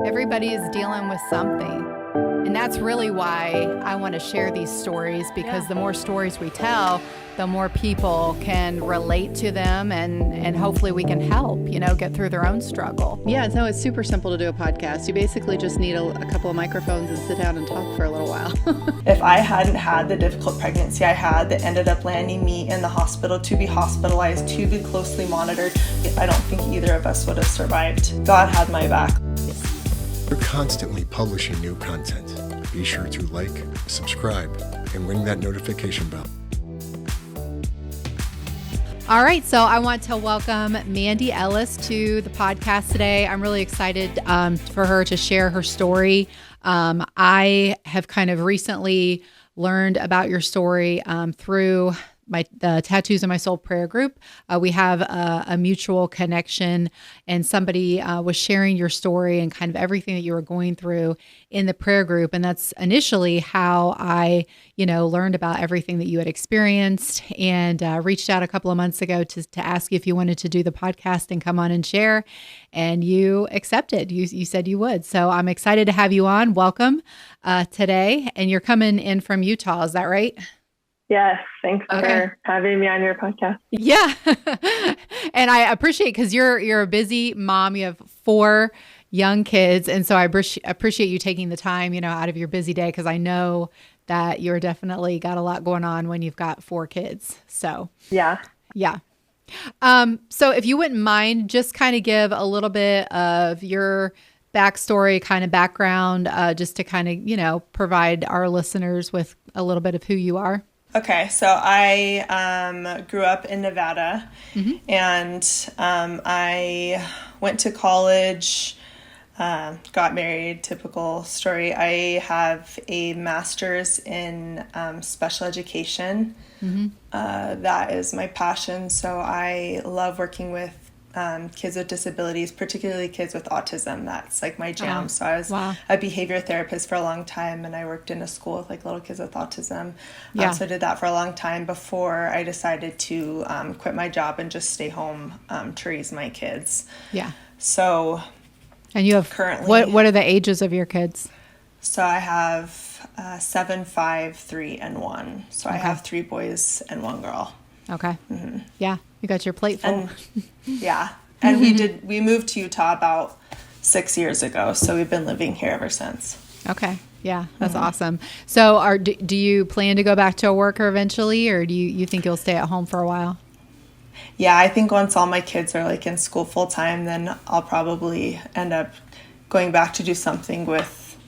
Everybody is dealing with something. And that's really why I want to share these stories, because the more stories we tell, the more people can relate to them, and hopefully we can help, get through their own struggle. Yeah, no, it's super simple to do a podcast. You basically just need a couple of microphones and sit down and talk for a little while. If I hadn't had the difficult pregnancy I had that ended up landing me in the hospital to be hospitalized, to be closely monitored, I don't think either of us would have survived. God had my back. We're constantly publishing new content. Be sure to like, subscribe, and ring that notification bell. All right, so I want to welcome Mandy Ellis to the podcast today. I'm really excited for her to share her story. I have kind of recently learned about your story through the Tattoos in My Soul prayer group. We have a mutual connection, and somebody was sharing your story and kind of everything that you were going through in the prayer group. And that's initially how I, learned about everything that you had experienced, and reached out a couple of months ago to ask you if you wanted to do the podcast and come on and share. And you accepted. You said you would. So I'm excited to have you on. Welcome today. And you're coming in from Utah. Is that right? Yes, thanks for having me on your podcast. Yeah. And I appreciate, because you're a busy mom. You have 4 young kids. And so I appreciate you taking the time, out of your busy day, because I know that you're definitely got a lot going on when you've got 4 kids. So yeah. So if you wouldn't mind, just kind of give a little bit of your backstory, kind of background, just to kind of, provide our listeners with a little bit of who you are. Okay, so I grew up in Nevada, and I went to college, got married, typical story. I have a master's in special education. That is my passion, so I love working with kids with disabilities, particularly kids with autism. That's like my jam. So I was a behavior therapist for a long time, and I worked in a school with like little kids with autism. So I did that for a long time before I decided to quit my job and just stay home to raise my kids. Yeah. So, and you have currently, what are the ages of your kids? So I have 7, 5, 3, and 1. So I have 3 boys and 1 girl. Okay. Yeah. You got your plate full. And we moved to Utah about 6 years ago. So we've been living here ever since. Okay. Yeah. That's awesome. So do you plan to go back to work eventually, or do you think you'll stay at home for a while? Yeah, I think once all my kids are like in school full time, then I'll probably end up going back to do something with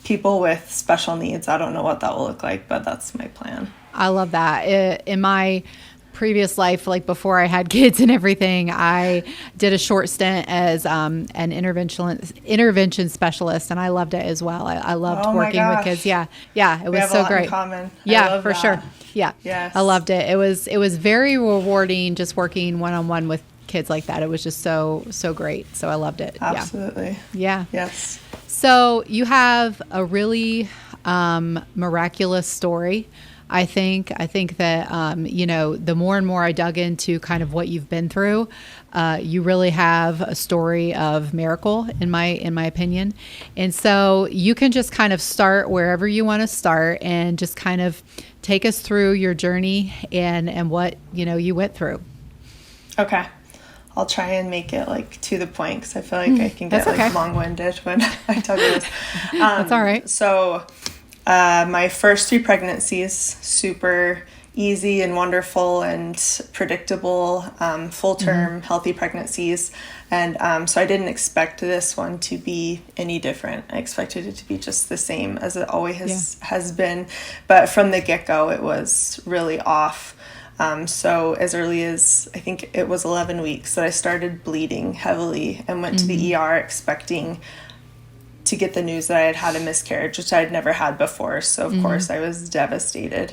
people with special needs. I don't know what that will look like, but that's my plan. I love that. In my previous life, like before I had kids and everything, I did a short stint as an intervention specialist, and I loved it as well. I loved working with kids. Yeah, it was so great. In common. Yeah, for sure. Yeah, yes. I loved it. It was very rewarding just working one-on-one with kids like that. It was just so great. So I loved it. Absolutely. Yeah. Yes. So you have a really miraculous story. I think that, the more and more I dug into kind of what you've been through, you really have a story of miracle in my opinion. And so you can just kind of start wherever you want to start and just kind of take us through your journey and what, you went through. Okay. I'll try and make it like to the point, because I feel like I can get like long-winded when I tell you this. That's all right. So my first 3 pregnancies, super easy and wonderful and predictable, full-term healthy pregnancies. And so I didn't expect this one to be any different. I expected it to be just the same as it always has been. But from the get-go, it was really off. So as early as, I think it was 11 weeks, that I started bleeding heavily and went to the ER expecting to get the news that I had had a miscarriage, which I had never had before. So of course I was devastated.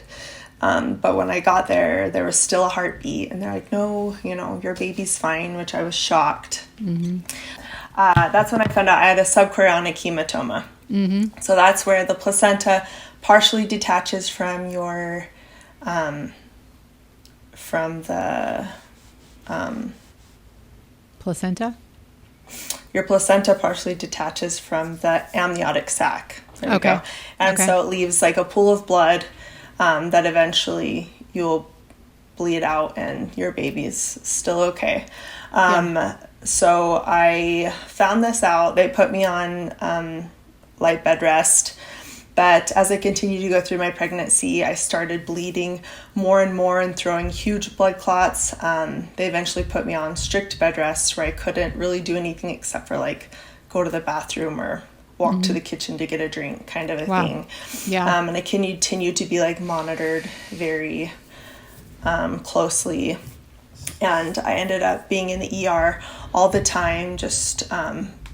But when I got there, there was still a heartbeat, and they're like, no, your baby's fine, which I was shocked. That's when I found out I had a subchorionic hematoma. So that's where the placenta partially detaches from your, placenta? your placenta partially detaches from the amniotic sac. There you go. And so it leaves like a pool of blood that eventually you'll bleed out and your baby's still okay. So I found this out. They put me on light bed rest. But as I continued to go through my pregnancy, I started bleeding more and more and throwing huge blood clots. They eventually put me on strict bed rest where I couldn't really do anything except for like go to the bathroom or walk to the kitchen to get a drink, kind of a thing. Yeah. And I continued to be like monitored very closely. And I ended up being in the ER all the time, just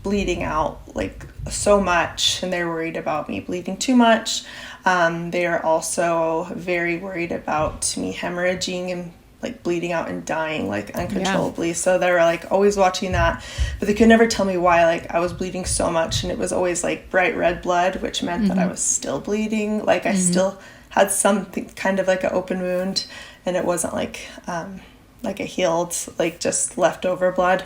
bleeding out like so much, and they're worried about me bleeding too much. They are also very worried about me hemorrhaging and like bleeding out and dying like uncontrollably. So they were like always watching that, but they could never tell me why like I was bleeding so much, and it was always like bright red blood, which meant that I was still bleeding. Like I still had something kind of like an open wound, and it wasn't like a healed, like just leftover blood.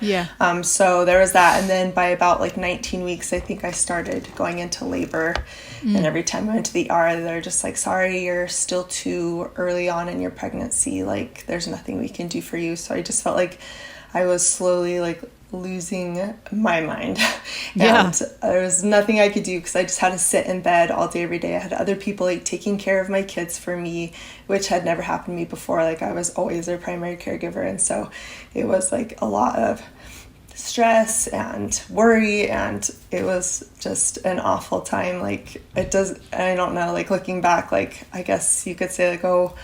So there was that. And then by about like 19 weeks, I think I started going into labor. And every time I went to the ER, they're just like, sorry, you're still too early on in your pregnancy. Like there's nothing we can do for you. So I just felt like I was slowly like losing my mind. And there was nothing I could do because I just had to sit in bed all day, every day. I had other people like taking care of my kids for me, which had never happened to me before. Like I was always their primary caregiver. And so it was like a lot of stress and worry, and it was just an awful time. Like I don't know, like looking back, like I guess you could say like, oh,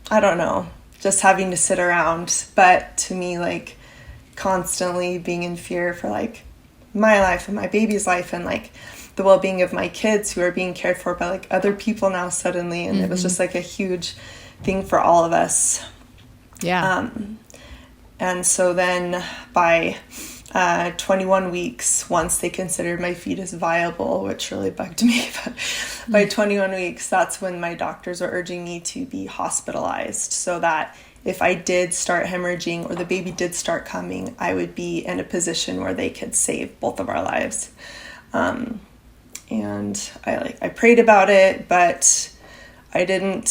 I don't know, just having to sit around. But to me, like constantly being in fear for like my life and my baby's life and like the well-being of my kids who are being cared for by like other people now suddenly. And it was just like a huge thing for all of us. And so then by 21 weeks, once they considered my fetus viable, which really bugged me, but by 21 weeks, that's when my doctors were urging me to be hospitalized so that if I did start hemorrhaging or the baby did start coming, I would be in a position where they could save both of our lives. And I prayed about it, but I don't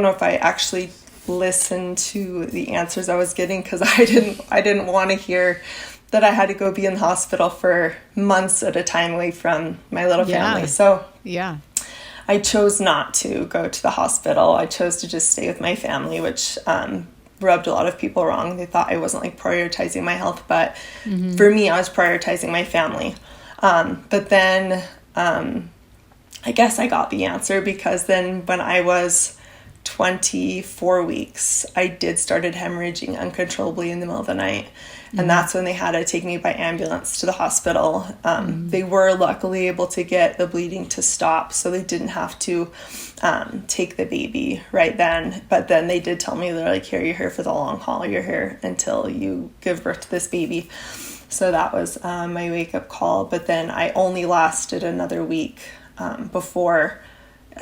know if I actually listened to the answers I was getting, because I didn't want to hear that I had to go be in the hospital for months at a time away from my little family. So I chose not to go to the hospital. I chose to just stay with my family, which rubbed a lot of people wrong. They thought I wasn't like prioritizing my health, but for me, I was prioritizing my family. But then I guess I got the answer, because then when I was 24 weeks, I started hemorrhaging uncontrollably in the middle of the night. And that's when they had to take me by ambulance to the hospital. They were luckily able to get the bleeding to stop, so they didn't have to take the baby right then. But then they did tell me, they're like, here, you're here for the long haul. You're here until you give birth to this baby. So that was my wake-up call. But then I only lasted another week before.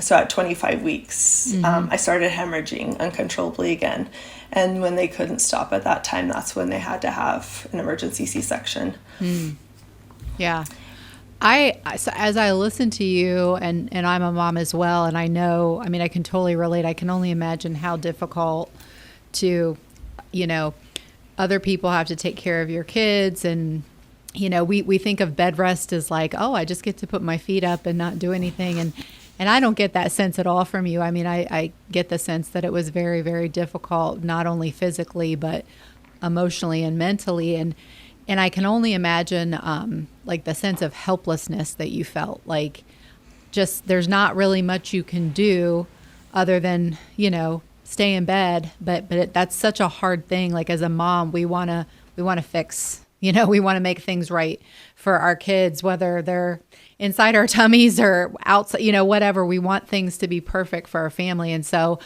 So at 25 weeks, I started hemorrhaging uncontrollably again. And when they couldn't stop at that time, that's when they had to have an emergency C-section. Yeah. So as I listen to you, and I'm a mom as well, and I know, I mean, I can totally relate. I can only imagine how difficult to, other people have to take care of your kids. And, we think of bed rest as like, oh, I just get to put my feet up and not do anything. And I don't get that sense at all from you. I mean, I get the sense that it was very, very difficult, not only physically, but emotionally and mentally. And I can only imagine, like the sense of helplessness that you felt, like just, there's not really much you can do other than, stay in bed. But that's such a hard thing. Like as a mom, we want to fix, we want to make things right for our kids, whether they're inside our tummies or outside, whatever. We want things to be perfect for our family. And so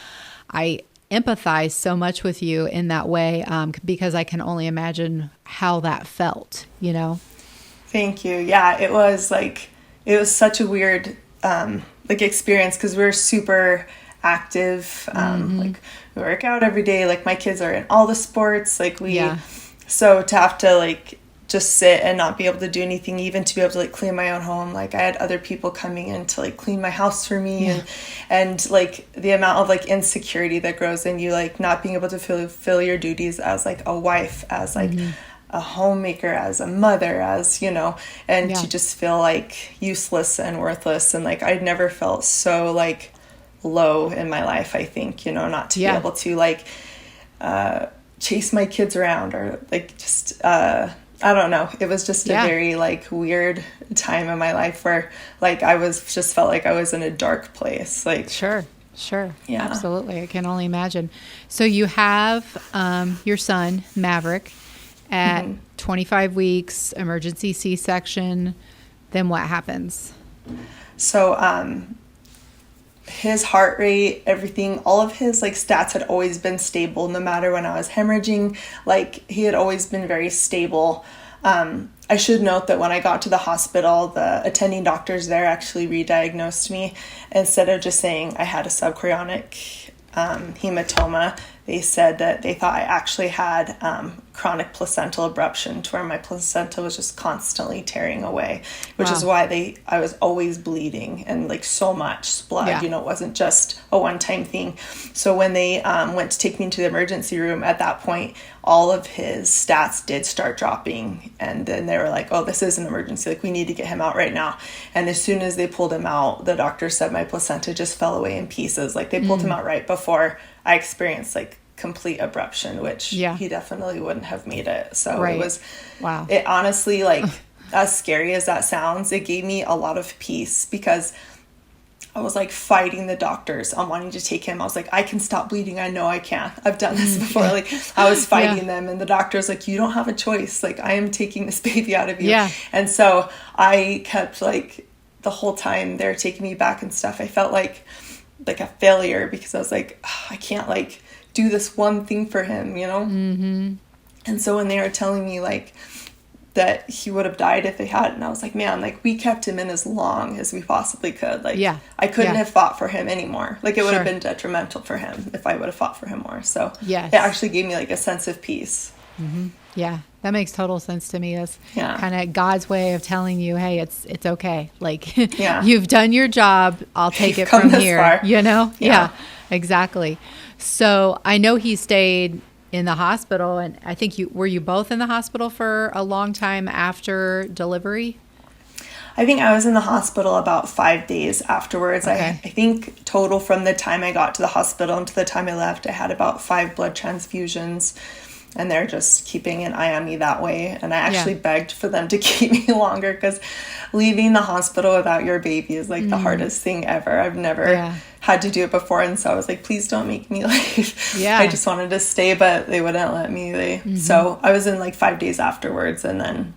I empathize so much with you in that way, because I can only imagine how that felt, Thank you. Yeah, it was such a weird, experience, because we're super active. Like we work out every day. Like my kids are in all the sports. So to have to just sit and not be able to do anything, even to be able to like clean my own home. Like I had other people coming in to like clean my house for me, and like the amount of like insecurity that grows in you, like not being able to fulfill your duties as like a wife, as like a homemaker, as a mother, as, you know, and to just feel like useless and worthless. And like I'd never felt so like low in my life, I think, you know, not to be able to like chase my kids around, or like just I don't know. It was just a very like weird time in my life where like I was just felt like I was in a dark place. Like Sure. Yeah. Absolutely. I can only imagine. So you have your son, Maverick, at 25 weeks, emergency C-section. Then what happens? So his heart rate, everything, all of his like stats had always been stable, no matter when I was hemorrhaging. Like he had always been very stable. I should note that when I got to the hospital, the attending doctors there actually re-diagnosed me. Instead of just saying I had a subchorionic hematoma, they said that they thought I actually had chronic placental abruption, to where my placenta was just constantly tearing away, which is why I was always bleeding and like so much blood, you know, it wasn't just a one-time thing. So when they went to take me into the emergency room, at that point, all of his stats did start dropping. And then they were like, oh, this is an emergency. Like, we need to get him out right now. And as soon as they pulled him out, the doctor said my placenta just fell away in pieces. Like, they pulled him out right before I experienced like complete abruption, which he definitely wouldn't have made it. So it was, it honestly, like, as scary as that sounds, it gave me a lot of peace, because I was like fighting the doctors on wanting to take him. I was like, I can stop bleeding. I know I can. I've done this before. Like, I was fighting them, and the doctor's like, you don't have a choice. Like, I am taking this baby out of you. And so I kept like the whole time they're taking me back and stuff, I felt like a failure, because I was like, oh, I can't like do this one thing for him, you know? And so when they were telling me like that he would have died if they hadn't, I was like, man, like, we kept him in as long as we possibly could. Like, I couldn't have fought for him anymore. Like, it would have been detrimental for him if I would have fought for him more. So it actually gave me like a sense of peace. Yeah, that makes total sense to me. That's kind of God's way of telling you, hey, it's okay. Like, you've done your job. I'll take it from here. Far. You know? Yeah, exactly. So I know he stayed in the hospital, and I think were you both in the hospital for a long time after delivery? I think I was in the hospital about 5 days afterwards. I think total from the time I got to the hospital until the time I left, I had about 5 blood transfusions. And they're just keeping an eye on me that way. And I actually begged for them to keep me longer, because leaving the hospital without your baby is like the hardest thing ever. I've never had to do it before. And so I was like, please don't make me leave. I just wanted to stay, but they wouldn't let me. So I was in like 5 days afterwards. And then,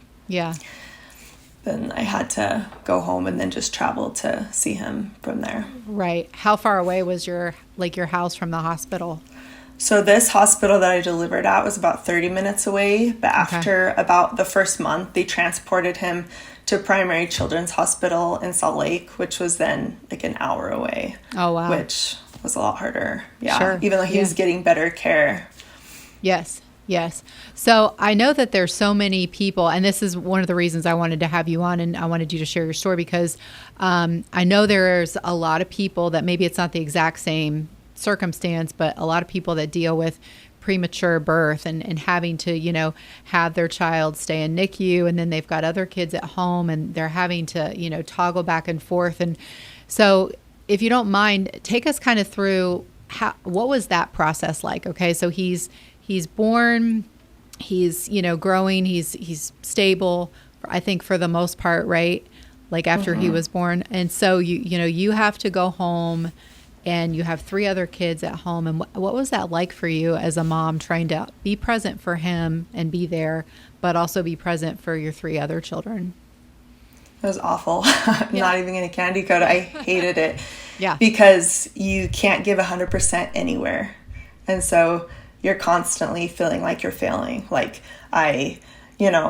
then I had to go home and then just travel to see him from there. Right. How far away was your house from the hospital? So this hospital that I delivered at was about 30 minutes away, but after about the first month, they transported him to Primary Children's Hospital in Salt Lake, which was then like an hour away. Oh, wow. Which was a lot harder. Yeah. Even though he was getting better care. Yes. So I know that there's so many people, and this is one of the reasons I wanted to have you on, and I wanted you to share your story, because I know there's a lot of people that maybe it's not the exact same circumstance, but a lot of people that deal with premature birth and having to, you know, have their child stay in NICU, and then they've got other kids at home, and they're having to, you know, toggle back and forth. And so if you don't mind, take us kind of through what was that process like? Okay. So he's born, he's, you know, growing, he's stable, I think, for the most part, right? Like after he was born. And so you have to go home, and you have 3 other kids at home. And what was that like for you as a mom, trying to be present for him and be there, but also be present for your 3 other children? It was awful. Not even going to candy coat it. I hated it. Because you can't give 100% anywhere. And so you're constantly feeling like you're failing. Like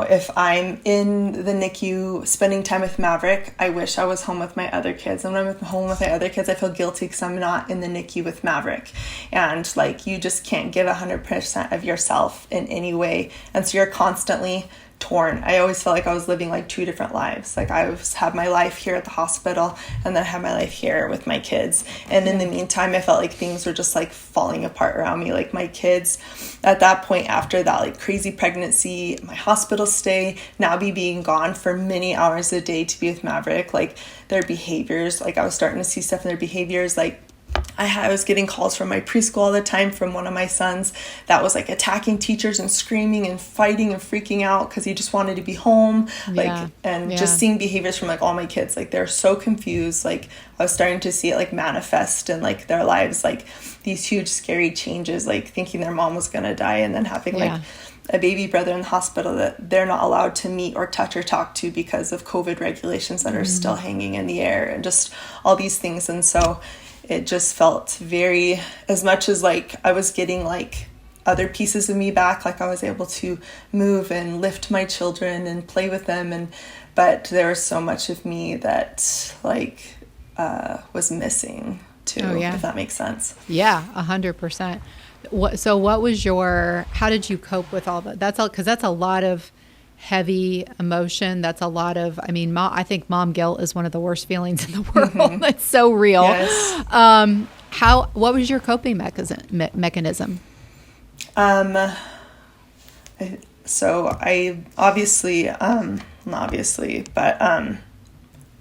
if I'm in the NICU spending time with Maverick, I wish I was home with my other kids. And when I'm home with my other kids, I feel guilty because I'm not in the NICU with Maverick. And like, you just can't give 100% of yourself in any way. And so you're constantly torn. I always felt like I was living like two different lives. Like I had my life here at the hospital, and then I had my life here with my kids. And in the meantime, I felt like things were just like falling apart around me. Like my kids at that point, after that like crazy pregnancy, my hospital stay, now being gone for many hours a day to be with Maverick, like their behaviors, like I was starting to see stuff in their behaviors. Like I was getting calls from my preschool all the time from one of my sons that was like attacking teachers and screaming and fighting and freaking out because he just wanted to be home. Just seeing behaviors from like all my kids, like they're so confused. Like I was starting to see it like manifest in like their lives, like these huge scary changes, like thinking their mom was gonna die and then having like a baby brother in the hospital that they're not allowed to meet or touch or talk to because of COVID regulations that are still hanging in the air, and just all these things. And so it just felt very, as much as like I was getting like other pieces of me back, like I was able to move and lift my children and play with them, but there was so much of me that like was missing too, if that makes sense. Yeah, 100%. What was how did you cope with all that? That's all, because that's a lot of heavy emotion. That's a lot of, I think mom guilt is one of the worst feelings in the world. That's so real. Yes. What was your coping mechanism? So I obviously, not obviously, but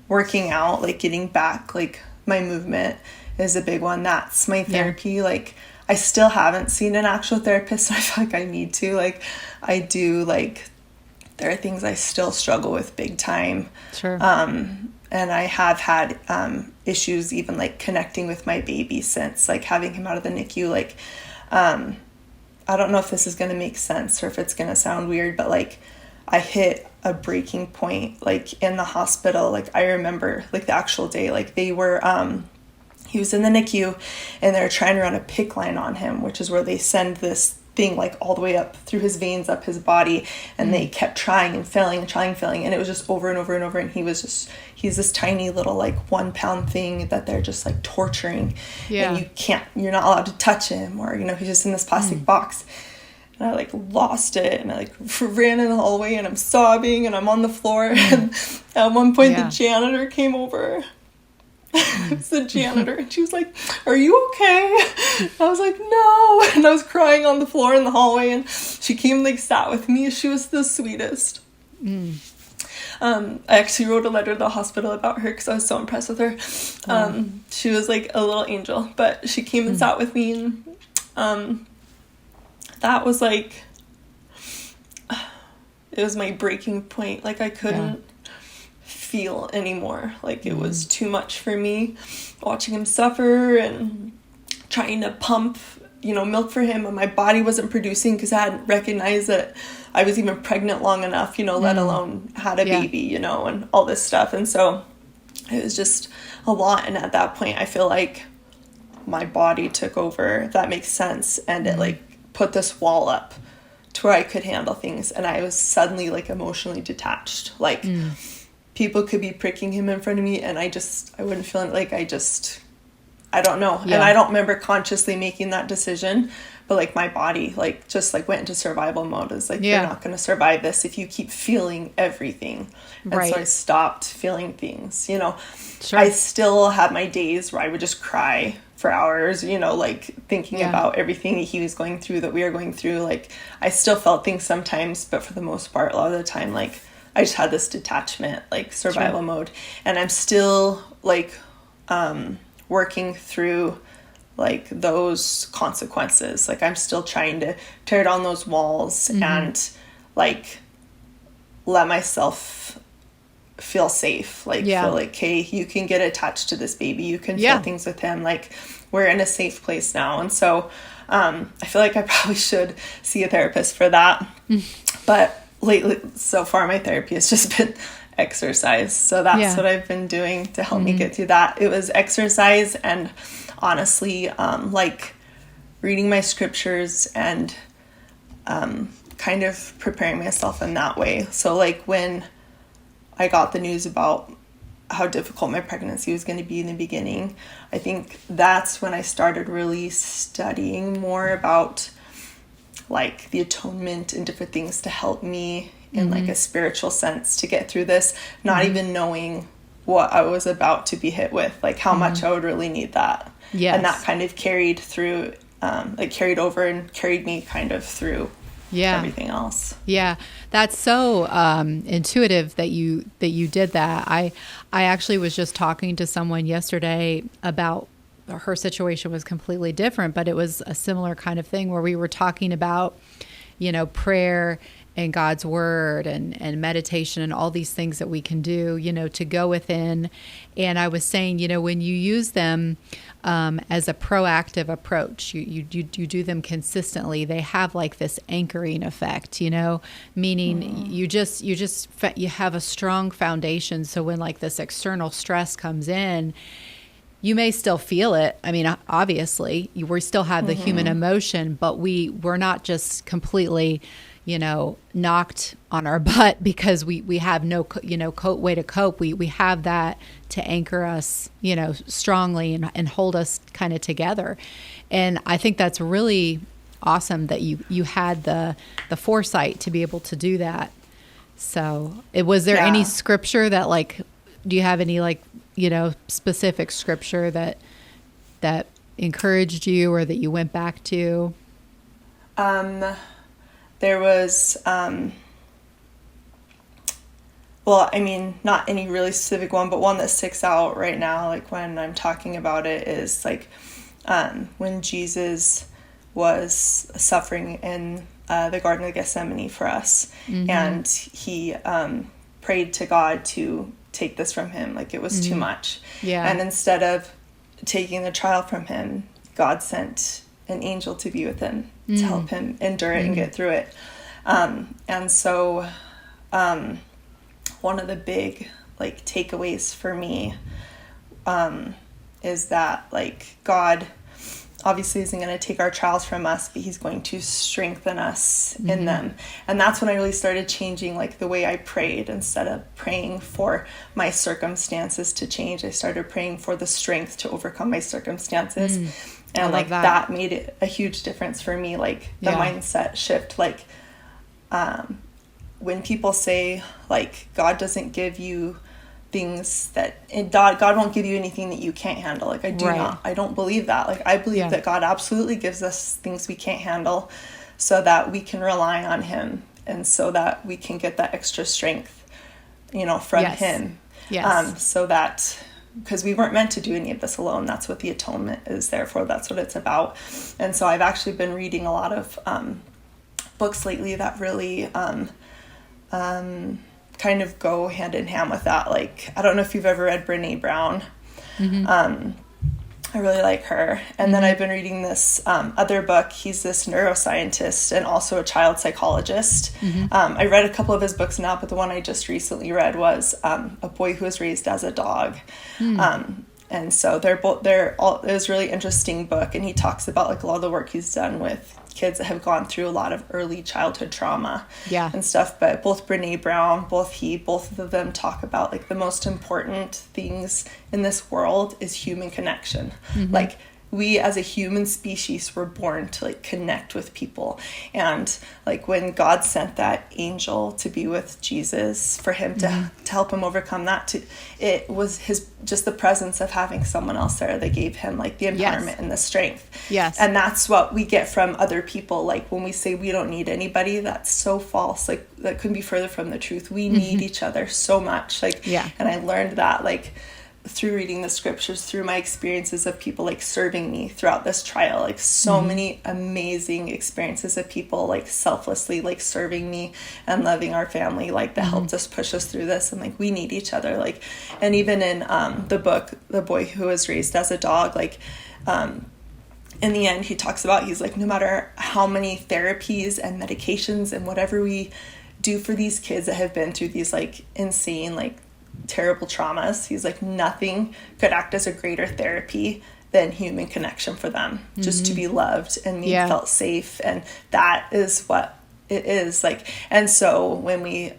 working out, like getting back, like my movement is a big one. That's my therapy. Like I still haven't seen an actual therapist, so I feel like I need to. Like I do, like there are things I still struggle with big time. Sure. And I have had issues even like connecting with my baby since like having him out of the NICU. Like I don't know if this is going to make sense or if it's going to sound weird, but like I hit a breaking point like in the hospital. Like I remember like the actual day, like they were he was in the NICU and they're trying to run a PICC line on him, which is where they send this thing like all the way up through his veins, up his body, and they kept trying and failing, and it was just over and over and over, and he's this tiny little like 1 pound thing that they're just like torturing, and you're not allowed to touch him, or he's just in this plastic box. And I like lost it, and I like ran in the hallway, and I'm sobbing, and I'm on the floor, and at one point the janitor came over. It's the janitor, and she was like, "Are you okay?" I was like, "No," and I was crying on the floor in the hallway, and she came like sat with me. She was the sweetest. I actually wrote a letter to the hospital about her because I was so impressed with her. She was like a little angel, but she came and sat with me, and that was like, it was my breaking point. Like I couldn't feel anymore. Like it was too much for me, watching him suffer and trying to pump milk for him, and my body wasn't producing because I hadn't recognized that I was even pregnant long enough, let alone had a baby, and all this stuff. And so it was just a lot, and at that point I feel like my body took over, if that makes sense, and it like put this wall up to where I could handle things, and I was suddenly like emotionally detached. Like people could be pricking him in front of me, and I wouldn't feel it. Like I don't know. And I don't remember consciously making that decision, but like my body like just like went into survival mode. It's like, you're not going to survive this if you keep feeling everything. And so I stopped feeling things, Sure. I still had my days where I would just cry for hours, like thinking about everything that he was going through, that we are going through. Like I still felt things sometimes, but for the most part, a lot of the time, like I just had this detachment, like survival mode. And I'm still like working through like those consequences. Like I'm still trying to tear down those walls and like let myself feel safe, like feel like, hey, you can get attached to this baby, you can feel things with him, like we're in a safe place now. And so I feel like I probably should see a therapist for that. But lately, so far, my therapy has just been exercise. So that's what I've been doing to help me get through that. It was exercise, and honestly, like reading my scriptures and kind of preparing myself in that way. So like when I got the news about how difficult my pregnancy was going to be in the beginning, I think that's when I started really studying more about like the atonement and different things to help me in like a spiritual sense to get through this, not even knowing what I was about to be hit with, like how much I would really need that. Yes. And that kind of carried through, like carried over and carried me kind of through everything else. Yeah. That's so intuitive that you did that. I actually was just talking to someone yesterday about her situation was completely different, but it was a similar kind of thing where we were talking about, prayer and God's word and meditation and all these things that we can do, to go within. And I was saying, when you use them as a proactive approach, you do them consistently, they have like this anchoring effect, meaning you have a strong foundation. So when like this external stress comes in, you may still feel it. I mean, obviously, we still have the human emotion, but we're not just completely, knocked on our butt because we have no, way to cope. We have that to anchor us, strongly and hold us kind of together. And I think that's really awesome that you had the foresight to be able to do that. So was there any scripture that like, do you have any like, specific scripture that encouraged you or that you went back to? There was, not any really specific one, but one that sticks out right now, like when I'm talking about it, is like when Jesus was suffering in the Garden of Gethsemane for us, and he prayed to God to take this from him, like it was too much. Yeah. And instead of taking the trial from him, God sent an angel to be with him to help him endure it and get through it. And so one of the big like takeaways for me is that like God obviously isn't going to take our trials from us, but he's going to strengthen us in them. And that's when I really started changing like the way I prayed. Instead of praying for my circumstances to change, I started praying for the strength to overcome my circumstances. And like that made it a huge difference for me, like the mindset shift. Like when people say like God doesn't give you things that God won't give you anything that you can't handle, like I don't believe that. Like I believe that God absolutely gives us things we can't handle so that we can rely on him and so that we can get that extra strength from him. So that, because we weren't meant to do any of this alone. That's what the atonement is there for. That's what it's about. And so I've actually been reading a lot of books lately that really kind of go hand in hand with that. Like, I don't know if you've ever read Brene Brown. I really like her. And then I've been reading this other book. He's this neuroscientist and also a child psychologist. I read a couple of his books now, but the one I just recently read was A Boy Who Was Raised as a Dog. And so it was a really interesting book. And he talks about like a lot of the work he's done with kids that have gone through a lot of early childhood trauma and stuff. But both Brene Brown, both of them talk about like the most important things in this world is human connection. Like we as a human species were born to like connect with people. And like when God sent that angel to be with Jesus for him to help him overcome that, it was just the presence of having someone else there that gave him like the empowerment and the strength. And that's what we get from other people. Like when we say we don't need anybody, that's so false. Like that couldn't be further from the truth. We need each other so much. Like, and I learned that like through reading the scriptures, through my experiences of people like serving me throughout this trial, like so many amazing experiences of people like selflessly like serving me and loving our family, like that helped us push us through this. And like we need each other. Like, and even in the book The Boy Who Was Raised as a Dog, like in the end he talks about, he's like, no matter how many therapies and medications and whatever we do for these kids that have been through these like insane like terrible traumas, he's like, nothing could act as a greater therapy than human connection for them, just to be loved and be felt safe. And that is what it is like. And so when we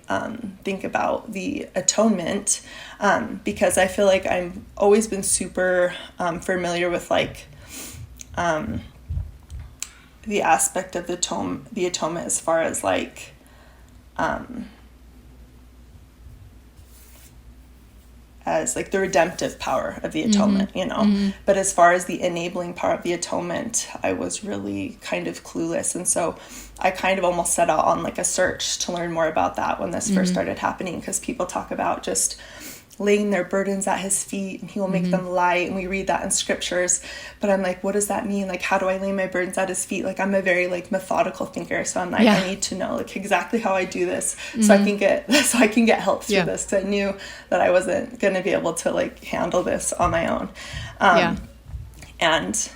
think about the atonement, because I feel like I've always been super familiar with like the aspect of the atonement as far as like as like the redemptive power of the atonement, you know. But as far as the enabling power of the atonement, I was really kind of clueless. And so I kind of almost set out on like a search to learn more about that when this first started happening, because people talk about just laying their burdens at his feet and he will make them light, and we read that in scriptures. But I'm like, what does that mean? Like, how do I lay my burdens at his feet? Like, I'm a very like methodical thinker, so I'm like, I need to know like exactly how I do this so I can get help through this, because I knew that I wasn't going to be able to like handle this on my own. And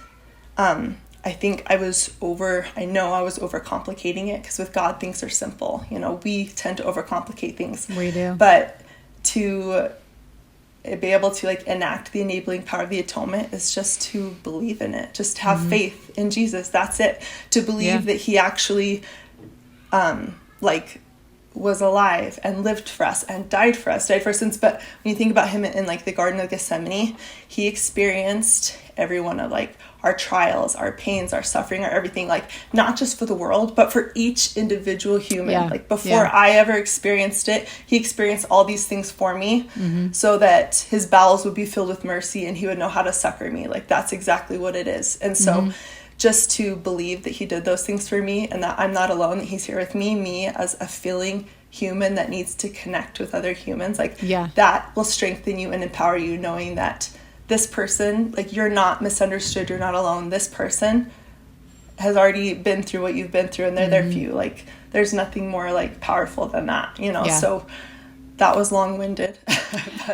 I think I was overcomplicating it, because with God things are simple, you know. We tend to overcomplicate things. We do. But to be able to like enact the enabling power of the atonement is just to believe in it, just to have faith in Jesus. That's it. To believe that he actually like was alive and lived for us and died for us. But when you think about him in like the Garden of Gethsemane, he experienced every one of like our trials, our pains, our suffering, our everything, like not just for the world, but for each individual human. Like before I ever experienced it, he experienced all these things for me so that his bowels would be filled with mercy and he would know how to succor me. Like that's exactly what it is. And so just to believe that he did those things for me and that I'm not alone, that he's here with me as a feeling human that needs to connect with other humans, like that will strengthen you and empower you, knowing that this person, like you're not misunderstood, you're not alone. This person has already been through what you've been through and they're there for you. Like there's nothing more like powerful than that, you know? So that was long-winded.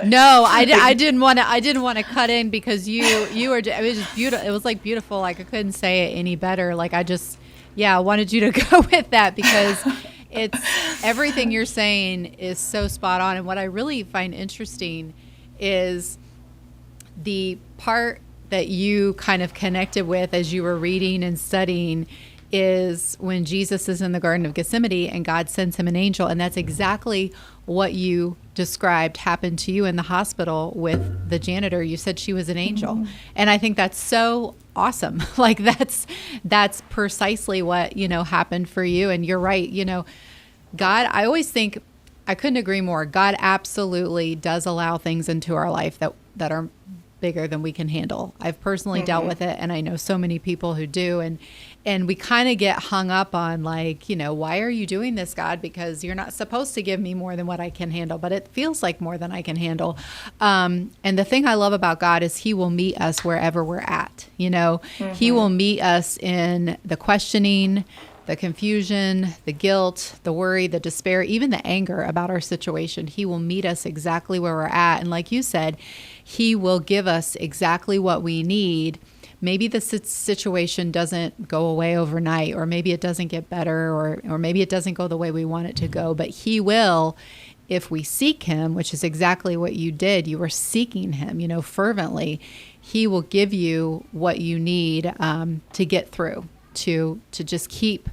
No, I didn't want to cut in, because you were, it was just beautiful. It was like beautiful. Like I couldn't say it any better. Like I wanted you to go with that, because it's everything you're saying is so spot on. And what I really find interesting is the part that you kind of connected with as you were reading and studying is when Jesus is in the Garden of Gethsemane and God sends him an angel. And that's exactly what you described happened to you in the hospital with the janitor. You said she was an angel. And I think that's so awesome. Like that's precisely what, you know, happened for you. And you're right. You know, God, I always think, I couldn't agree more. God absolutely does allow things into our life that are bigger than we can handle. I've personally dealt with it, and I know so many people who do. And we kind of get hung up on like, you know, why are you doing this, God? Because you're not supposed to give me more than what I can handle, but it feels like more than I can handle. And the thing I love about God is he will meet us wherever we're at. You know, he will meet us in the questioning, the confusion, the guilt, the worry, the despair, even the anger about our situation. He will meet us exactly where we're at. And like you said, he will give us exactly what we need. Maybe the situation doesn't go away overnight, or maybe it doesn't get better, or maybe it doesn't go the way we want it to go, but he will, if we seek him, which is exactly what you did. You were seeking him, you know, fervently. He will give you what you need to get through, to just keep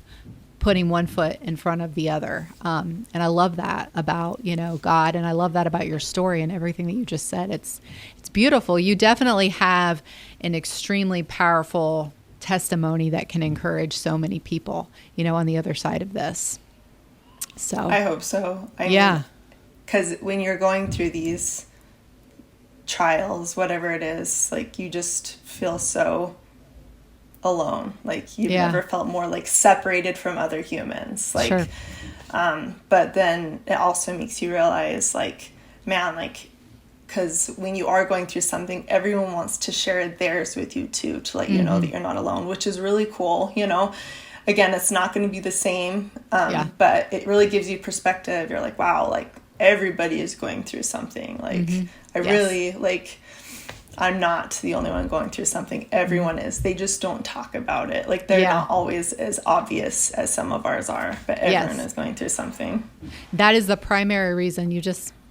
putting one foot in front of the other. And I love that about, you know, God. And I love that about your story and everything that you just said. It's beautiful. You definitely have an extremely powerful testimony that can encourage so many people, you know, on the other side of this. So I hope so. I mean, because when you're going through these trials, whatever it is, like you just feel so alone. Like you've never felt more like separated from other humans. Like, but then it also makes you realize like, man, like, because when you are going through something, everyone wants to share theirs with you too, to let you know that you're not alone, which is really cool. You know, again, it's not going to be the same, but it really gives you perspective. You're like, wow, like everybody is going through something. Like I really like, I'm not the only one going through something. Everyone is. They just don't talk about it. Like they're not always as obvious as some of ours are, but everyone is going through something. That is the primary reason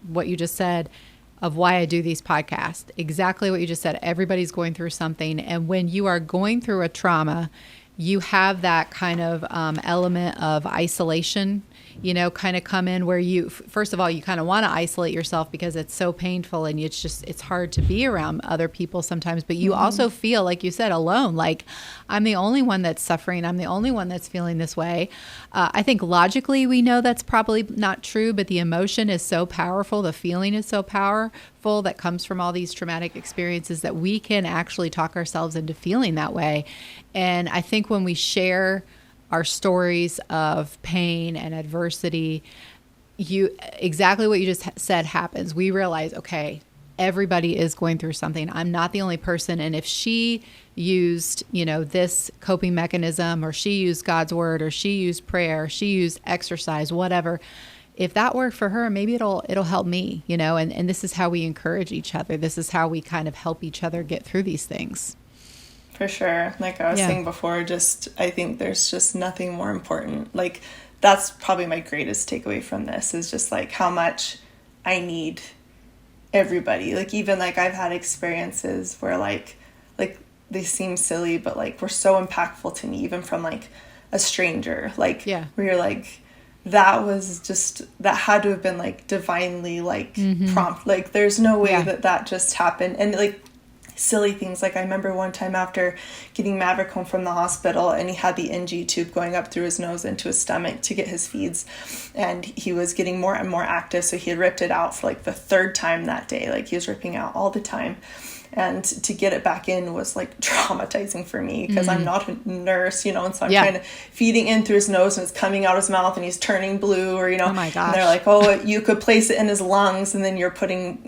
what you just said of why I do these podcasts. Exactly what you just said. Everybody's going through something. And when you are going through a trauma, you have that kind of element of isolation. kind of come in where you, first of all, you kind of want to isolate yourself because it's so painful and it's hard to be around other people sometimes, but you also feel, like you said, alone. Like, I'm the only one that's suffering. I'm the only one that's feeling this way. I think logically we know that's probably not true, but the emotion is so powerful. The feeling is so powerful that comes from all these traumatic experiences that we can actually talk ourselves into feeling that way. And I think when we share our stories of pain and adversity, exactly what you just said happens. We realize, okay, everybody is going through something. I'm not the only person. And if she used, this coping mechanism, or she used God's word, or she used prayer, she used exercise, whatever, if that worked for her, maybe it'll help me, and this is how we encourage each other. This is how we kind of help each other get through these things. For sure. Like I was saying before, I think there's just nothing more important. Like, that's probably my greatest takeaway from this, is just like how much I need everybody. Like, even like I've had experiences where like they seem silly, but like were so impactful to me, even from like a stranger, like where you're like, that had to have been like divinely like prompt. Like, there's no way that just happened. And like silly things, like I remember one time after getting Maverick home from the hospital, and he had the NG tube going up through his nose into his stomach to get his feeds, and he was getting more and more active, so he had ripped it out for like the third time that day. Like, he was ripping out all the time, and to get it back in was like traumatizing for me, because I'm not a nurse, and so I'm trying to feeding in through his nose, and it's coming out his mouth, and he's turning blue, or oh my gosh. And they're like, oh, you could place it in his lungs, and then you're putting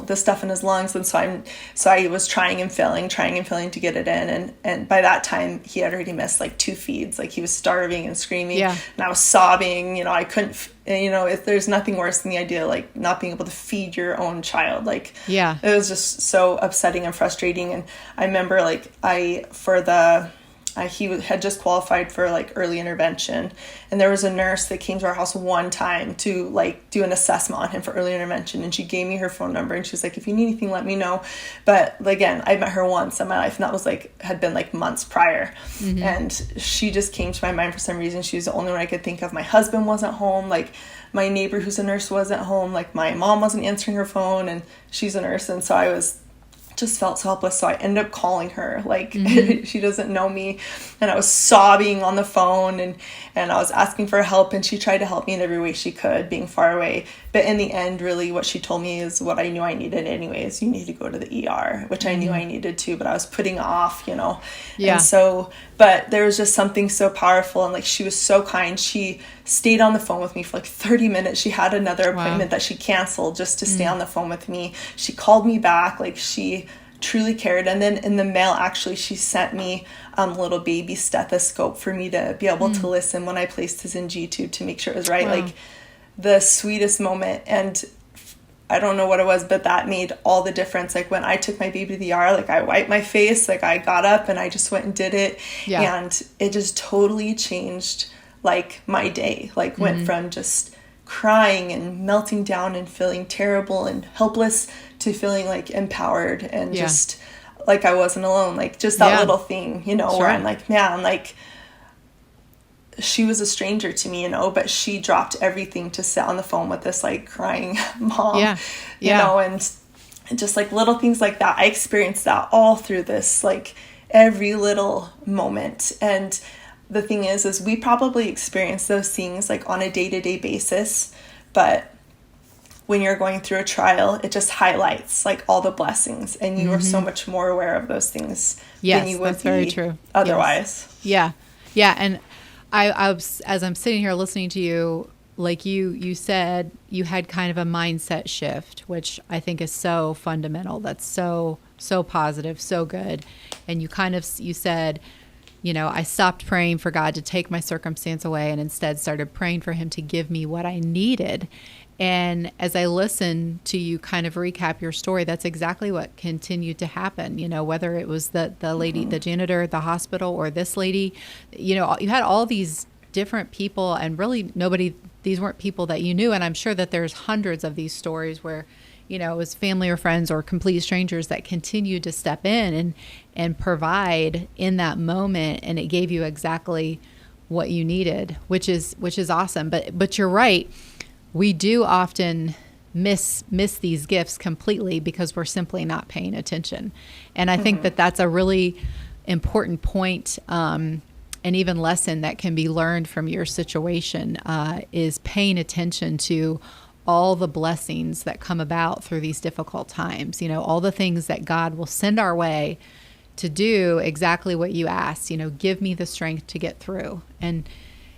the stuff in his lungs. And so I was trying and failing to get it in, and by that time he had already missed like 2 feeds. Like, he was starving and screaming, and I was sobbing. I couldn't. If there's nothing worse than the idea of like not being able to feed your own child, like, it was just so upsetting and frustrating. And I remember like he had just qualified for like early intervention, and there was a nurse that came to our house one time to like do an assessment on him for early intervention, and she gave me her phone number, and she was like, if you need anything, let me know. But again, I met her once in my life, and that was like had been like months prior, and she just came to my mind for some reason. She was the only one I could think of. My husband wasn't home, like my neighbor who's a nurse wasn't home, like my mom wasn't answering her phone, and she's a nurse, and so I just felt so helpless. So I ended up calling her, like she doesn't know me, and I was sobbing on the phone, and I was asking for help, and she tried to help me in every way she could, being far away. But in the end, really what she told me is what I knew I needed anyways. You need to go to the ER, which I knew I needed to, but I was putting off, And so, but there was just something so powerful, and like she was so kind. She stayed on the phone with me for like 30 minutes. She had another appointment that she canceled just to stay on the phone with me. She called me back, like she truly cared. And then in the mail, actually, she sent me a little baby stethoscope for me to be able to listen when I placed his NG tube to make sure it was right. Like, the sweetest moment. And I don't know what it was, but that made all the difference. Like, when I took my baby to the ER, like I wiped my face, like I got up and I just went and did it. And it just totally changed like my day. Like, went from just crying and melting down and feeling terrible and helpless to feeling like empowered and just like I wasn't alone. Like, just that little thing, where I'm like, man, like, she was a stranger to me, but she dropped everything to sit on the phone with this like crying mom, you know, and just like little things like that. I experienced that all through this, like every little moment. And the thing is we probably experience those things like on a day-to-day basis, but when you're going through a trial, it just highlights like all the blessings, and you are so much more aware of those things than you would be very true. Otherwise. Yeah. And I as I'm sitting here listening to you, like you said, you had kind of a mindset shift, which I think is so fundamental. That's so positive, so good. And you said, I stopped praying for God to take my circumstance away and instead started praying for him to give me what I needed. And as I listened to you kind of recap your story, that's exactly what continued to happen. Whether it was the lady, the janitor at the hospital, or this lady, you had all these different people, and really these weren't people that you knew. And I'm sure that there's hundreds of these stories where, it was family or friends or complete strangers that continued to step in and provide in that moment. And it gave you exactly what you needed, which is awesome. But you're right. We do often miss these gifts completely because we're simply not paying attention. And I think that that's a really important point, and even lesson that can be learned from your situation, is paying attention to all the blessings that come about through these difficult times. All the things that God will send our way to do exactly what you asked. Give me the strength to get through. And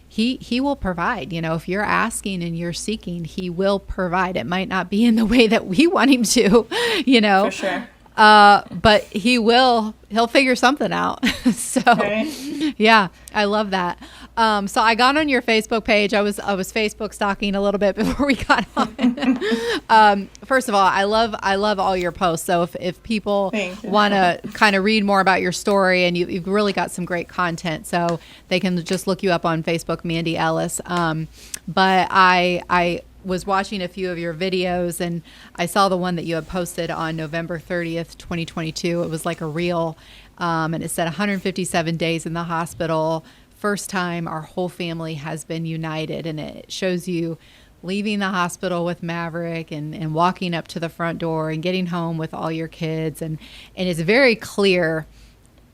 He will provide. If you're asking and you're seeking, He will provide. It might not be in the way that we want Him to, For sure. But He'll figure something out. So, Right. Yeah, I love that. So I got on your Facebook page. I was Facebook stalking a little bit before we got on. First of all, I love all your posts. So if people want to kind of read more about your story, and you've really got some great content, so they can just look you up on Facebook, Mandy Ellis. But I was watching a few of your videos, and I saw the one that you had posted on November 30th, 2022. It was like a reel, and it said 157 days in the hospital. First time our whole family has been united, and it shows you leaving the hospital with Maverick and walking up to the front door and getting home with all your kids. And it's very clear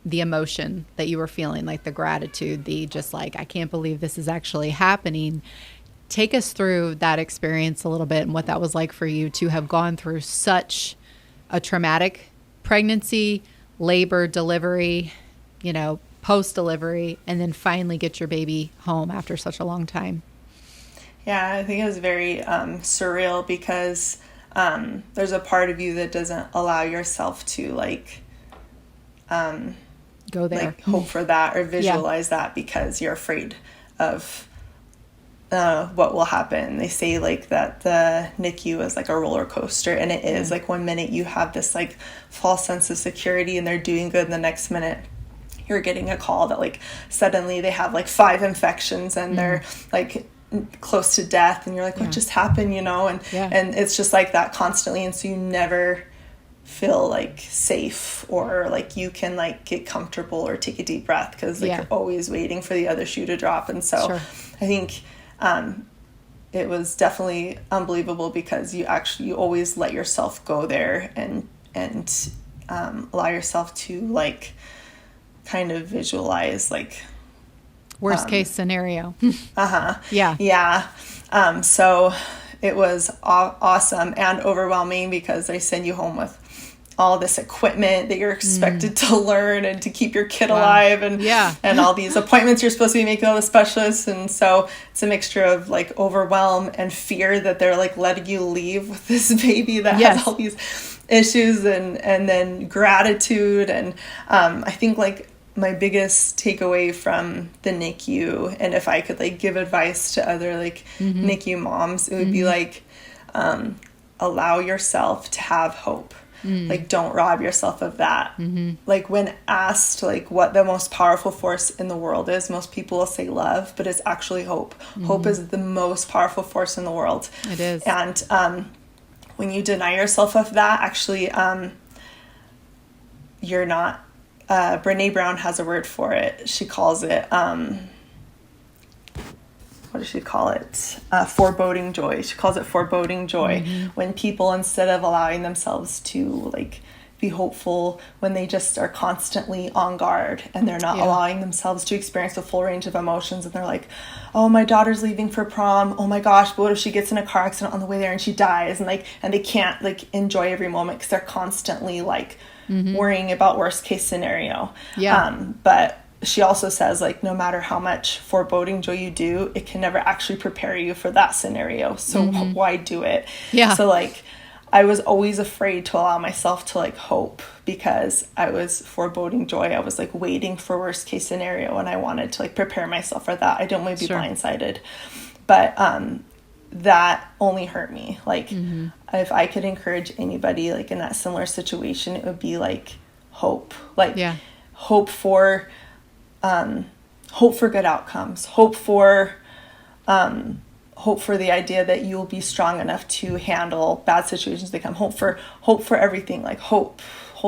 the emotion that you were feeling, like the gratitude, the just like, I can't believe this is actually happening. Take us through that experience a little bit and what that was like for you to have gone through such a traumatic pregnancy, labor, delivery, post-delivery, and then finally get your baby home after such a long time. Yeah, I think it was very surreal because there's a part of you that doesn't allow yourself to Go there. Hope for that or visualize that because you're afraid of what will happen. They say that the NICU is like a roller coaster, and it is. One minute you have this false sense of security and they're doing good, and the next minute you're getting a call that suddenly they have 5 infections and they're close to death, and you're what just happened, and it's just that constantly, and so you never feel safe or you can get comfortable or take a deep breath because you're always waiting for the other shoe to drop. And so I think it was definitely unbelievable because you always let yourself go there and allow yourself to kind of visualize worst case scenario. Yeah. So it was awesome and overwhelming because they send you home with all this equipment that you're expected to learn and to keep your kid alive and all these appointments you're supposed to be making with all the specialists. And so it's a mixture of overwhelm and fear that they're letting you leave with this baby that has all these issues, and then gratitude. And I think my biggest takeaway from the NICU, and if I could give advice to other NICU moms, it would be allow yourself to have hope. Don't rob yourself of that. When asked what the most powerful force in the world is, most people will say love, but it's actually hope. Hope is the most powerful force in the world. It is. And when you deny yourself of that, actually you're not. Brene Brown has a word for it. She calls it, what does she call it? Foreboding joy. She calls it foreboding joy. When people, instead of allowing themselves to be hopeful, when they just are constantly on guard and they're not allowing themselves to experience the full range of emotions, and they're oh, my daughter's leaving for prom. Oh my gosh, but what if she gets in a car accident on the way there and she dies? And they can't enjoy every moment because they're constantly worrying about worst case scenario. But she also says no matter how much foreboding joy you do, it can never actually prepare you for that scenario. So why do it? So I was always afraid to allow myself to hope because I was foreboding joy. I was waiting for worst case scenario, and I wanted to prepare myself for that. I don't want to be blindsided, but that only hurt me. If I could encourage anybody in that similar situation, it would be hope. Hope for good outcomes. Hope for the idea that you'll be strong enough to handle bad situations that come. Hope for everything. Hold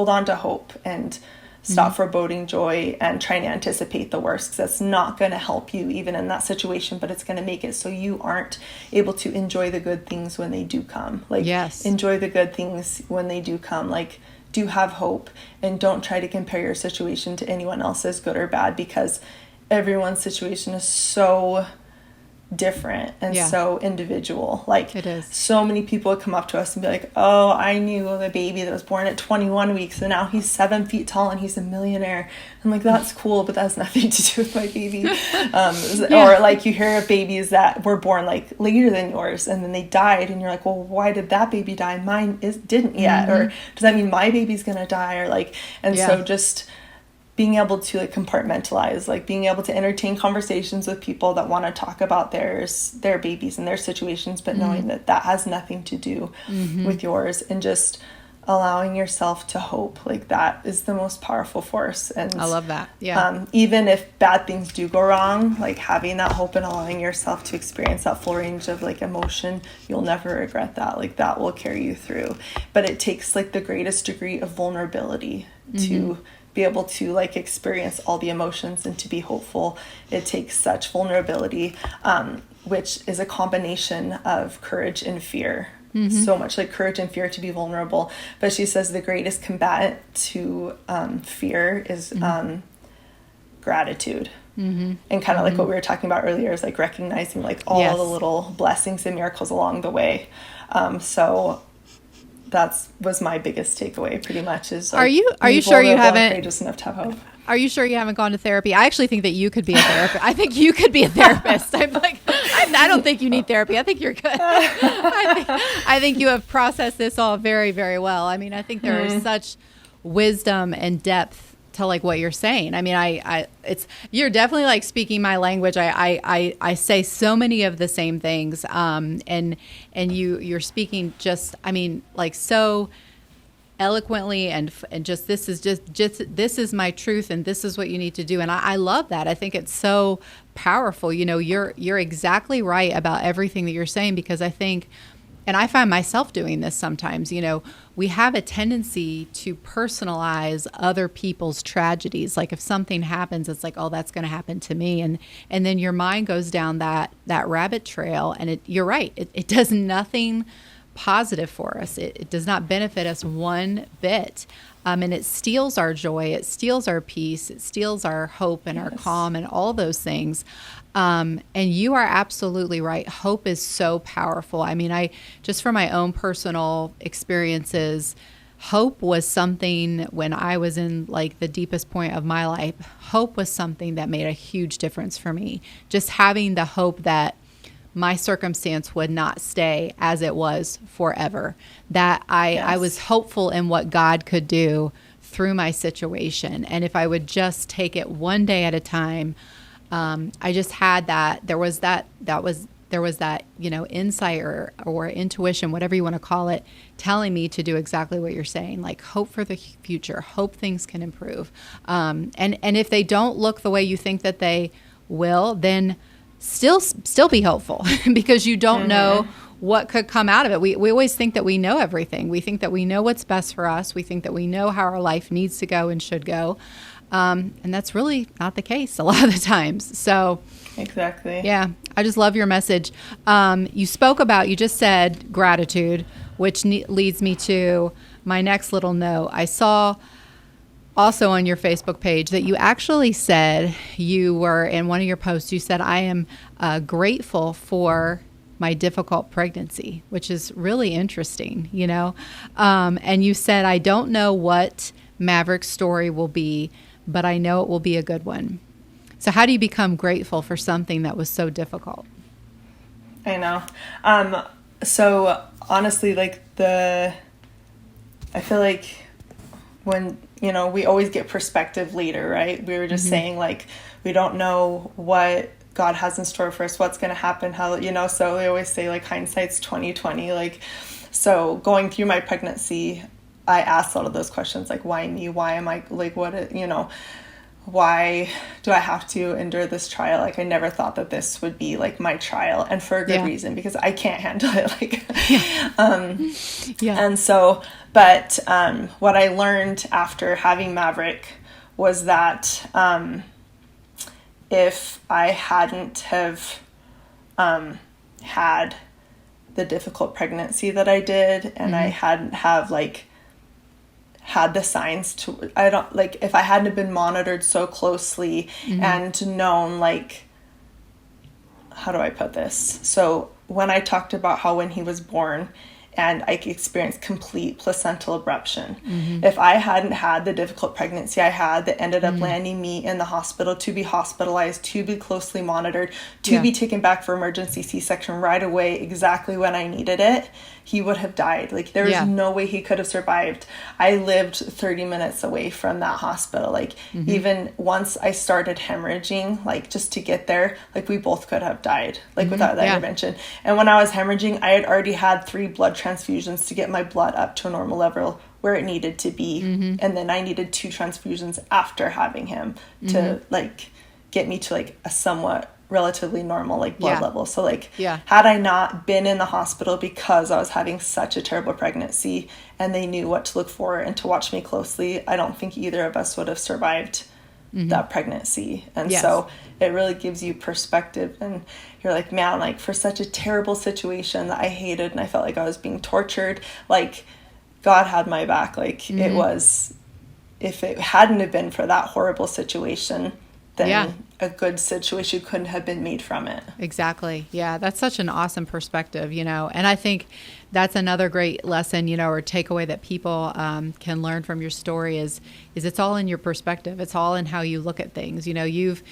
on to hope and stop foreboding joy and trying to anticipate the worst, because that's not going to help you even in that situation, but it's going to make it so you aren't able to enjoy the good things when they do come. Like, enjoy the good things when they do come. Like, do have hope, and don't try to compare your situation to anyone else's, good or bad, because everyone's situation is so different and so individual. Like, it is. So many people would come up to us and be like, oh, I knew the baby that was born at 21 weeks and now he's 7 feet tall and he's a millionaire. I'm like, that's cool, but that has nothing to do with my baby. Or like, you hear of babies that were born like later than yours and then they died, and you're like, well, why did that baby die? Mine didn't yet. Or does that mean my baby's gonna die? Or like, and so just being able to like compartmentalize, like being able to entertain conversations with people that want to talk about their babies and their situations, but knowing that that has nothing to do with yours, and just allowing yourself to hope. Like, that is the most powerful force. And I love that. Yeah. Even if bad things do go wrong, like having that hope and allowing yourself to experience that full range of like emotion, you'll never regret that. Like, that will carry you through. But it takes like the greatest degree of vulnerability to be able to like experience all the emotions and to be hopeful. It takes such vulnerability, which is a combination of courage and fear. So much like courage and fear to be vulnerable. But she says the greatest combatant to fear is gratitude. And kind of like what we were talking about earlier is like recognizing like all the little blessings and miracles along the way. So that was my biggest takeaway, pretty much. Is like, are you sure you haven't courageous enough to have hope? Are you sure you haven't gone to therapy? I actually think that you could be a therapist. I think you could be a therapist. I'm like, I don't think you need therapy. I think you're good. I think you have processed this all very, very well. I mean, I think there is such wisdom and depth to like what you're saying. I mean, you're definitely like speaking my language. I say so many of the same things. And you're speaking just, I mean, like so eloquently and just this is my truth and this is what you need to do. And I love that. I think it's so powerful. You know, you're exactly right about everything that you're saying, because I think, and I find myself doing this sometimes, you know, we have a tendency to personalize other people's tragedies. Like if something happens, it's like, oh, that's going to happen to me. And then your mind goes down that rabbit trail. And you're right. It does nothing positive for us. It does not benefit us one bit. And it steals our joy. It steals our peace. It steals our hope and our calm and all those things. And you are absolutely right. Hope is so powerful. I mean, just from my own personal experiences, hope was something when I was in like the deepest point of my life. Hope was something that made a huge difference for me. Just having the hope that my circumstance would not stay as it was forever. That I was hopeful in what God could do through my situation. And if I would just take it one day at a time, I just had that. There was that, you know, insight or intuition, whatever you want to call it, telling me to do exactly what you're saying. Like hope for the future, hope things can improve. And if they don't look the way you think that they will, then still be hopeful because you don't know what could come out of it. We always think that we know everything. We think that we know what's best for us. We think that we know how our life needs to go and should go. And that's really not the case a lot of the times. So exactly. Yeah. I just love your message. You just said gratitude, which leads me to my next little note. I saw also on your Facebook page that you actually said, you were in one of your posts, you said, I am grateful for my difficult pregnancy, which is really interesting, you know? And you said, I don't know what Maverick's story will be, but I know it will be a good one. So how do you become grateful for something that was so difficult? I know. So honestly, like I feel like when, you know, we always get perspective later, right? We were just saying like, we don't know what God has in store for us, what's going to happen, how, you know, so we always say like hindsight's 20/20. Like, so going through my pregnancy, I asked a lot of those questions, like, why me? Why am I, like, what, you know, why do I have to endure this trial? Like, I never thought that this would be like my trial, and for a good reason, because I can't handle it. Like, and so, but what I learned after having Maverick was that if I hadn't have had the difficult pregnancy that I did, and I hadn't have had the signs to, if I hadn't have been monitored so closely and known, how do I put this? So when I talked about how when he was born and I experienced complete placental abruption, if I hadn't had the difficult pregnancy I had that ended up landing me in the hospital to be hospitalized, to be closely monitored, to be taken back for emergency C-section right away, exactly when I needed it, he would have died. There was no way he could have survived. I lived 30 minutes away from that hospital. Even once I started hemorrhaging, just to get there, we both could have died, without that intervention. And when I was hemorrhaging, I had already had 3 blood transfusions to get my blood up to a normal level where it needed to be. And then I needed 2 transfusions after having him to, get me to, a somewhat relatively normal blood level. So had I not been in the hospital because I was having such a terrible pregnancy and they knew what to look for and to watch me closely, I don't think either of us would have survived that pregnancy. And so it really gives you perspective, and you're like, man, for such a terrible situation that I hated and I felt like I was being tortured, God had my back. It was, if it hadn't have been for that horrible situation, then a good situation couldn't have been made from it. Exactly. Yeah, that's such an awesome perspective, and I think that's another great lesson, or takeaway that people can learn from your story is it's all in your perspective. It's all in how you look at things. You've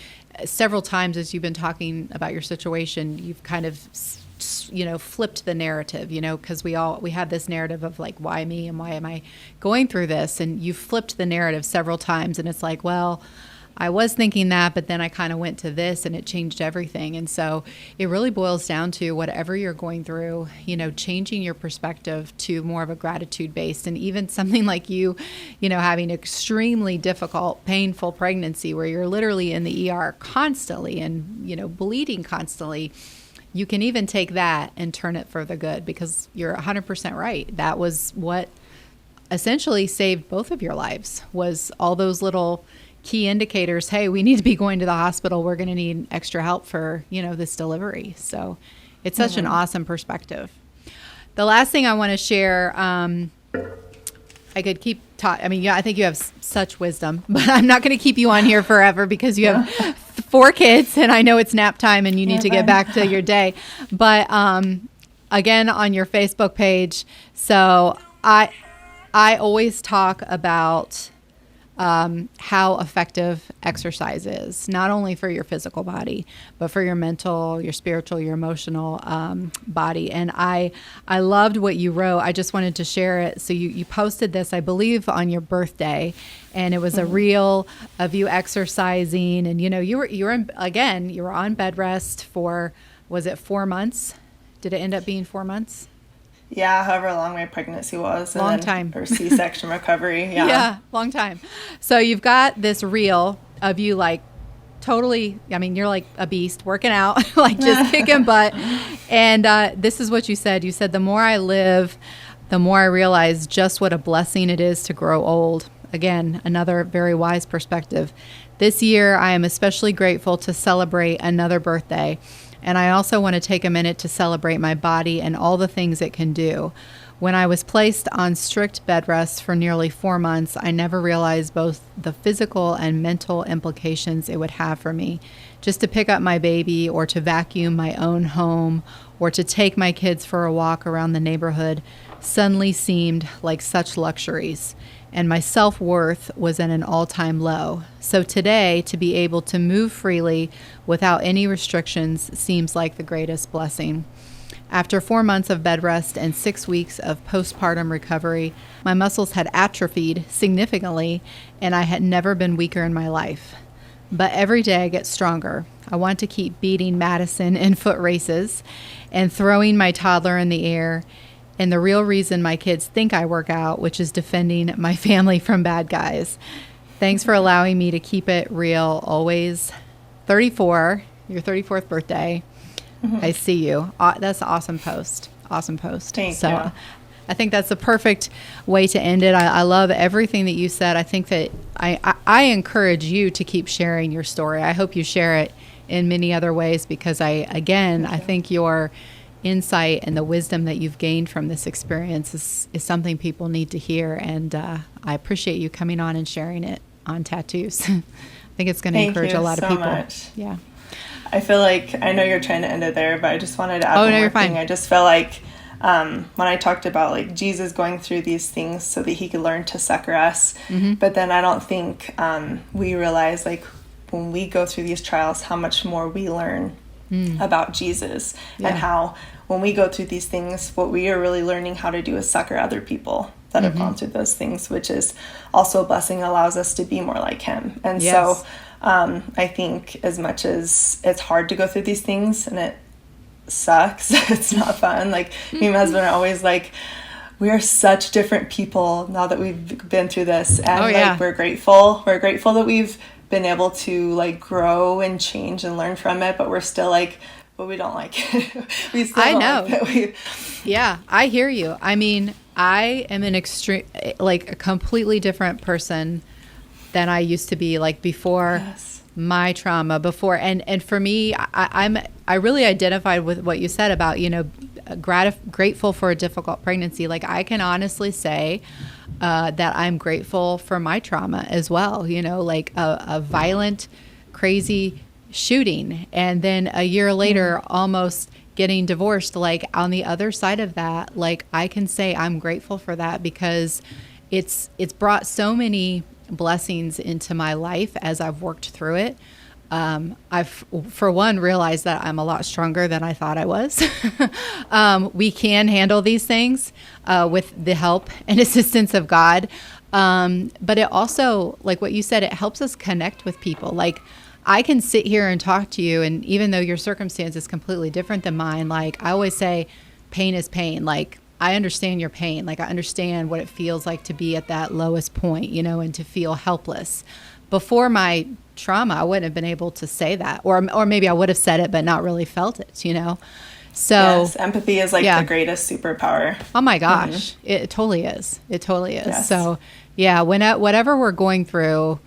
several times as you've been talking about your situation, you've kind of flipped the narrative, because we have this narrative of why me and why am I going through this? And you flipped the narrative several times, and it's well, I was thinking that, but then I kind of went to this and it changed everything. And so it really boils down to whatever you're going through, changing your perspective to more of a gratitude based. And even something like you having an extremely difficult, painful pregnancy where you're literally in the ER constantly and, bleeding constantly. You can even take that and turn it for the good, because you're 100% right. That was what essentially saved both of your lives, was all those little key indicators. Hey, we need to be going to the hospital. We're going to need extra help for, this delivery. So it's such an awesome perspective. The last thing I want to share, I could keep talking. I think you have such wisdom, but I'm not going to keep you on here forever because you have 4 kids and I know it's nap time and you need to get back to your day. But again, on your Facebook page, so I always talk about how effective exercise is, not only for your physical body, but for your mental, your spiritual, your emotional body. And I loved what you wrote. I just wanted to share it. So you posted this, I believe, on your birthday, and it was a reel of you exercising. And you were on bed rest for, was it 4 months? Did it end up being 4 months? Yeah, however long my pregnancy was. Long time. Or C-section recovery. Yeah. Yeah, long time. So you've got this reel of you totally, you're like a beast working out, just kicking butt. And this is what you said. You said, the more I live, the more I realize just what a blessing it is to grow old. Again, another very wise perspective. This year, I am especially grateful to celebrate another birthday. And I also want to take a minute to celebrate my body and all the things it can do. When I was placed on strict bed rest for nearly 4 months, I never realized both the physical and mental implications it would have for me. Just to pick up my baby, or to vacuum my own home, or to take my kids for a walk around the neighborhood suddenly seemed like such luxuries. And my self-worth was at an all-time low. So today, to be able to move freely without any restrictions seems like the greatest blessing. After 4 months of bed rest and 6 weeks of postpartum recovery, my muscles had atrophied significantly, and I had never been weaker in my life. But every day I get stronger. I want to keep beating Madison in foot races and throwing my toddler in the air, and the real reason my kids think I work out, which is defending my family from bad guys. Thanks for allowing me to keep it real always. 34, your 34th birthday. I see you. That's an awesome post. Awesome post. Thank you. I think that's the perfect way to end it. I love everything that you said. I think that I encourage you to keep sharing your story. I hope you share it in many other ways, because I think your insight and the wisdom that you've gained from this experience is something people need to hear. And I appreciate you coming on and sharing it on tattoos. I think it's going to encourage a lot of people. Much. Yeah. I feel like, I know you're trying to end it there, but I just wanted to add one more thing. I just feel like when I talked about like Jesus going through these things so that he could learn to succor us, but then I don't think we realize, like, when we go through these trials, how much more we learn about Jesus, and how when we go through these things, what we are really learning how to do is succor other people that have gone through those things, which is also a blessing, allows us to be more like him. And so I think as much as it's hard to go through these things and it sucks, it's not fun. Like me and my husband are always like, we are such different people now that we've been through this. And we're grateful. We're grateful that we've been able to like grow and change and learn from it, but we're still like, but we don't like it. We still don't like it. Yeah, I hear you. I mean, I am an a completely different person than I used to be, like before my trauma, and for me, I really identified with what you said about, grateful for a difficult pregnancy. Like I can honestly say that I'm grateful for my trauma as well, like a violent, crazy shooting, and then a year later almost getting divorced. Like on the other side of that, like I can say I'm grateful for that, because it's brought so many blessings into my life as I've worked through it. I've, for one, realized that I'm a lot stronger than I thought I was. We can handle these things with the help and assistance of God. But it also, like what you said, it helps us connect with people. Like I can sit here and talk to you, and even though your circumstance is completely different than mine, like I always say, pain is pain. Like I understand your pain. Like I understand what it feels like to be at that lowest point, and to feel helpless. Before my trauma, I wouldn't have been able to say that, or maybe I would have said it, but not really felt it, So yes, empathy is like the greatest superpower. Oh my gosh, it totally is. It totally is. Yes. So whatever we're going through,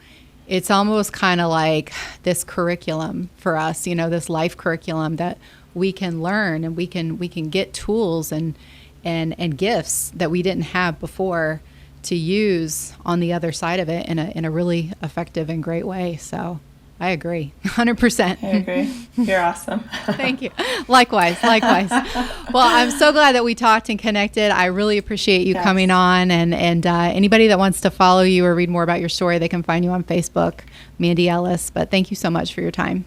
it's almost kind of like this curriculum for us, this life curriculum that we can learn, and we can get tools and gifts that we didn't have before to use on the other side of it in a really effective and great way. So I agree 100%. I agree. You're awesome. Thank you. Likewise. Well, I'm so glad that we talked and connected. I really appreciate you coming on, and anybody that wants to follow you or read more about your story, they can find you on Facebook, Mandy Ellis. But thank you so much for your time.